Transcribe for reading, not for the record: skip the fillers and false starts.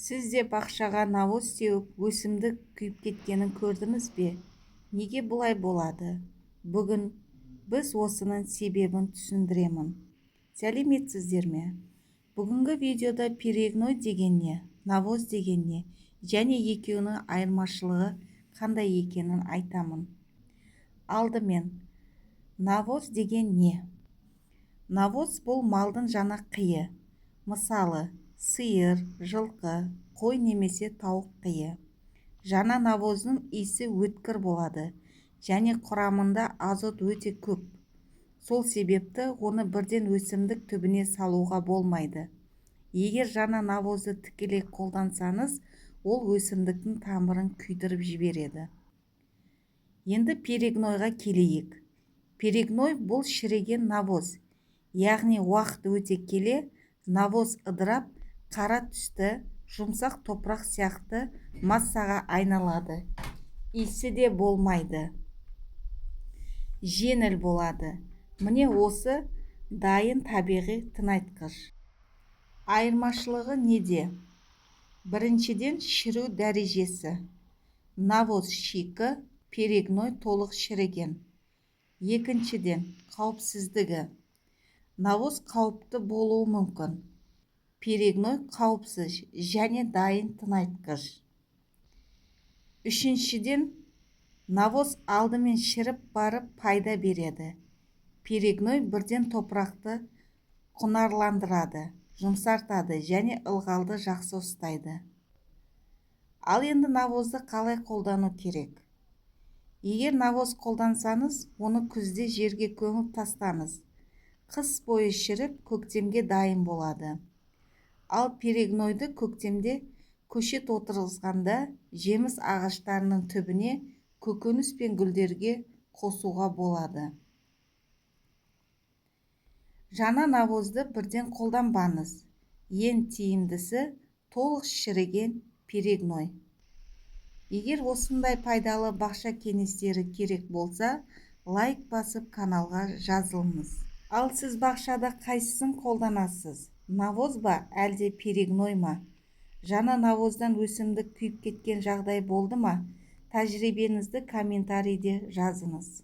Сіз де бақшаға навоз сеуіп, өсімдік күйіп кеткенін көрдіңіз бе? Неге бұлай болады? Бүгін біз осының себебін түсіндіремін. Сәлеметсіздер ме? Бүгінгі видеода перегной деген не, навоз деген не, және екеуінің айырмашылығы қандай екенін айтамын. Алдымен, навоз деген не? Навоз бұл малдың жаңа қиы. Мысалы, сиыр, жылқы, қой немесе тауық қиы. Жаңа навоздың иісі өткір болады және құрамында азот өте көп. Сол себепті оны бірден өсімдік түбіне салуға болмайды. Егер жаңа навозды тікелей қолдансаңыз, ол өсімдіктің тамырын күйдіріп жібереді. Енді перегнойға келейік. Перегной бұл шіріген навоз. Яғни уақыт өте келе навоз ыдырап, қара түсті, жұмсақ топырақ сияқты массаға айналады. Иісі де болмайды. Жеңіл болады. Міне осы дайын табиғи тыңайтқыш. Айырмашылығы неде? Біріншіден, шіру дәрежесі. Навоз шикі, перегной толық шіріген. Екіншіден, қауіпсіздігі. Навоз қауіпті болуы мүмкін. Перегной қауіпсіз және дайын тыңайтқыш. Үшіншіден, навоз алдымен шіріп барып пайда береді. Перегной бірден топырақты құнарландырады, жұмсартады және ылғалды жақсы ұстайды. Ал енді навозды қалай қолдану керек? Егер навоз қолдансаңыз, оны күзде жерге көміп тастаңыз. Қыс бойы шіріп, көктемге дайын болады. Ал перегнойды көктемде көшет отырғызғанда жеміс ағаштарының түбіне көкөніс пен гүлдерге қосуға болады. Жаңа навозды бірден қолданбаңыз. Ең тиімдісі толық шіріген перегной. Егер осындай пайдалы бақша кеңестері керек болса, лайк басып каналға жазылыңыз. Ал сіз бақшада қайсысын қолданасыз? Навоз ба, әлде перегной ма? Жаңа навоздан өсімдік күйіп кеткен жағдай болды ма? Тәжірибеңізді комментарийде жазыңыз.